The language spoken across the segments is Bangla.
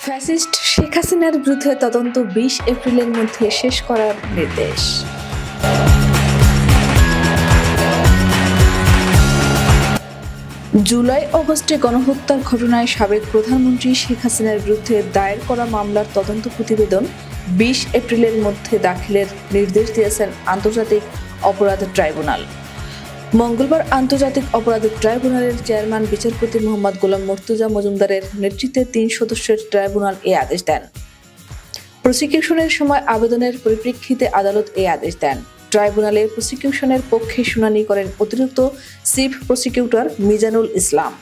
ফ্যাসিস্ট শেখ হাসিনার বিরুদ্ধে তদন্ত ২০ এপ্রিলের মধ্যে শেষ করার নির্দেশ। জুলাই আগস্টে গণহত্যার ঘটনায় সাবেক প্রধানমন্ত্রী শেখ হাসিনার বিরুদ্ধে দায়ের করা মামলার তদন্ত প্রতিবেদন ২০ এপ্রিলের মধ্যে দাখিলের নির্দেশ দিয়েছেন আন্তর্জাতিক অপরাধ ট্রাইব্যুনাল। মঙ্গলবার আন্তর্জাতিক অপরাধ ট্রাইব্যুনালের চেয়ারম্যান বিচারপতি মোহাম্মদ গোলাম মর্তুজা মজুমদারের নেতৃত্বে ৩ সদস্যের ট্রাইব্যুনাল এই আদেশ দেন। প্রসিকিউশনের সময় আবেদনের পরিপ্রেক্ষিতে আদালত এই আদেশ দেন। ট্রাইব্যুনালে প্রসিকিউশনের পক্ষে শুনানি করেন অতিরিক্ত চিফ প্রসিকিউটর মিজানুল ইসলাম।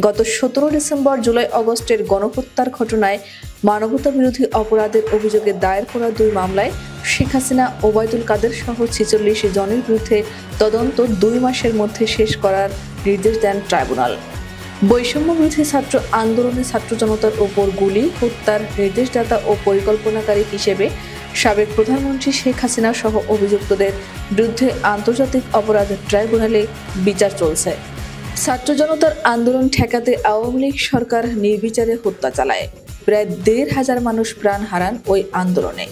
গত ১৭ ডিসেম্বর জুলাই আগস্টের গণহত্যার ঘটনায় মানবতাবিরোধী অপরাধের অভিযোগে দায়ের করা ২ মামলায় শেখ হাসিনা, ওবায়দুল কাদের সহ ৪৬ জনের বিরুদ্ধে তদন্ত ২ মাসের মধ্যে শেষ করার নির্দেশ দেন ট্রাইব্যুনাল। বৈষম্য বিরোধী ছাত্র আন্দোলনে ছাত্র জনতার ওপর গুলি হত্যার নির্দেশদাতা ও পরিকল্পনাকারী হিসেবে সাবেক প্রধানমন্ত্রী শেখ হাসিনা সহ অভিযুক্তদের বিরুদ্ধে আন্তর্জাতিক অপরাধ ট্রাইব্যুনালে বিচার চলছে। ছাত্র জনতার আন্দোলন ঠেকাতে আওয়ামী লীগ সরকার নির্বিচারে হত্যা চালায়। প্রায় ১৫০০ মানুষ প্রাণ হারান ওই আন্দোলনে।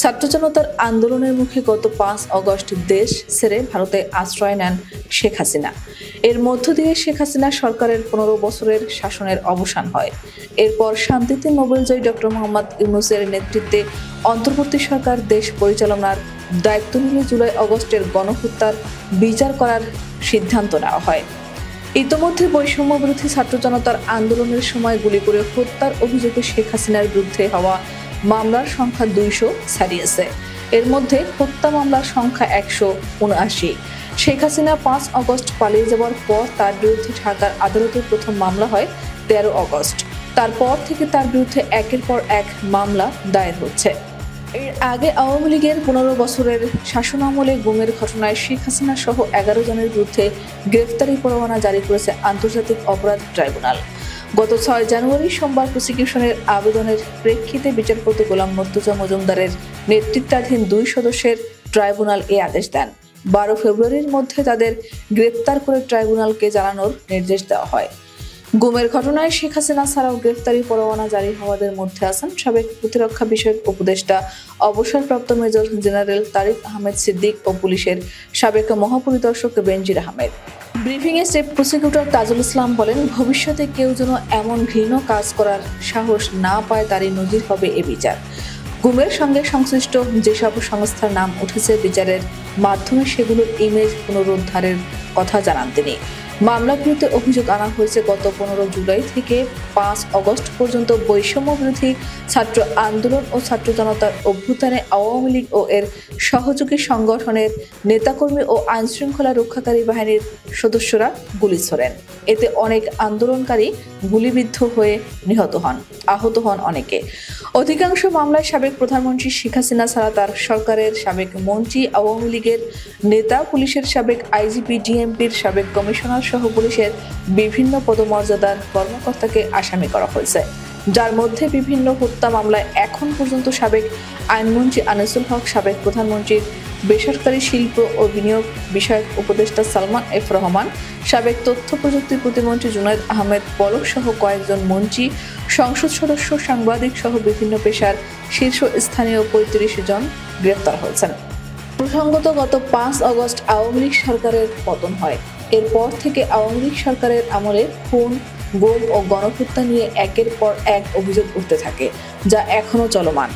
ছাত্র জনতার আন্দোলনের মুখে গত ৫ আগস্ট দেশ ছেড়ে ভারতে আশ্রয় নেন শেখ হাসিনা। এর মধ্য দিয়ে শেখ হাসিনা সরকারের ১৫ বছরের শাসনের অবসান হয়। এরপর শান্তিতে নোবেলজয়ী ডক্টর মোহাম্মদ ইউনূসের নেতৃত্বে অন্তর্বর্তী সরকার দেশ পরিচালনার দায়িত্ব নিয়ে জুলাই আগস্টের গণহত্যার বিচার করার সিদ্ধান্ত নেওয়া হয়। ইতোমধ্যে বৈষম্য বিরোধী ছাত্র জনতার আন্দোলনের সময় গুলি করে হত্যার অভিযোগে শেখ হাসিনার বিরুদ্ধে হওয়া মামলার সংখ্যা ২০০ ছাড়িয়েছে। এর মধ্যে হত্যা মামলার সংখ্যা ১৭৯। শেখ হাসিনা ৫ আগস্ট পালিয়ে যাওয়ার পর তার বিরুদ্ধে ঢাকার আদালতে প্রথম মামলা হয় ১৩ আগস্ট। তারপর থেকে তার বিরুদ্ধে একের পর এক মামলা দায়ের হচ্ছে। এর আগে আওয়ামী লীগের ১৫ বছরের শাসনামলে গুমের ঘটনায় শেখ হাসিনা সহ ১১ জনের বিরুদ্ধে গ্রেফতারি পরোয়ানা জারি করেছে আন্তর্জাতিক অপরাধ ট্রাইব্যুনাল। গত ৬ জানুয়ারি সোমবার প্রসিকিউশনের আবেদনের প্রেক্ষিতে বিচারপতি গোলাম মর্তুজা মজুমদারের নেতৃত্বাধীন ২ সদস্যের ট্রাইব্যুনাল এই আদেশ দেন। ১২ ফেব্রুয়ারির মধ্যে তাদের গ্রেফতার করে ট্রাইব্যুনালকে জানানোর নির্দেশ দেওয়া হয়। গুমের ঘটনায় শেখ হাসিনা ছাড়াও গ্রেফতারি পরোয়ানা জারি হওয়াদের মধ্যে আছেন সাবেক প্রতিরক্ষা বিষয়ক উপদেষ্টা অবসরপ্রাপ্ত মেজর জেনারেল তারিক আহমেদ সিদ্দিক ও পুলিশের সাবেক মহাপরিদর্শক বেনজির আহমেদ। ব্রিফিংয়ে চিফ প্রসিকিউটর তাজুল ইসলাম বলেন, ভবিষ্যতে কেউ যেন এমন ঘৃণ্য কাজ করার সাহস না পায় তারই নজির হবে এ বিচার। গুমের সঙ্গে সংশ্লিষ্ট যেসব সংস্থার নাম উঠেছে বিচারের মাধ্যমে সেগুলোর ইমেজ পুনরুদ্ধারের কথা জানান তিনি। মামলাগুলোতে অভিযোগ আনা হয়েছে গত ১৫ জুলাই থেকে ৫ আগস্ট পর্যন্ত বৈষম্য বিরোধী ছাত্র আন্দোলন ও ছাত্র জনতার অভ্যুত্থানে আওয়ামী লীগ ও এর সহযোগী সংগঠনের নেতাকর্মী ও আইনশৃঙ্খলা রক্ষাকারী বাহিনীর সদস্যরা গুলি ছোড়েন। এতে অনেক আন্দোলনকারী গুলিবিদ্ধ হয়ে নিহত হন, আহত হন অনেকে। অধিকাংশ মামলায় সাবেক প্রধানমন্ত্রী শেখ হাসিনা ছাড়া তার সরকারের সাবেক মন্ত্রী, আওয়ামী লীগের নেতা, পুলিশের সাবেক আইজিপি, ডিএমপির সাবেক কমিশনার সহ পুলিশের বিভিন্ন পদমর্যাদার কর্মকর্তাকে আসামি করা হয়েছে, যার মধ্যে বিভিন্ন হত্যা মামলায় এখন পর্যন্ত সাবেক আইনমন্ত্রী আনিসুল হক, সাবেক প্রধানমন্ত্রীর বেসরকারি শিল্প ও বিনিয়োগ বিষয়ক উপদেষ্টা সালমান এফ রহমান, সাবেক তথ্য প্রযুক্তি প্রতিমন্ত্রী জুনায়েদ আহমেদ পলক সহ কয়েকজন মন্ত্রী, সংসদ সদস্য, সাংবাদিক সহ বিভিন্ন পেশার শীর্ষস্থানীয় ৩৫ জন গ্রেফতার হয়েছেন। প্রসঙ্গত, গত ৫ আগস্ট আওয়ামী লীগ সরকারের পতন হয়। এরপর থেকে আওয়ামী লীগ সরকারের আমলে খুন, গুম ও গণহত্যা নিয়ে একের পর এক অভিযোগ উঠতে থাকে, যা এখনো চলমান।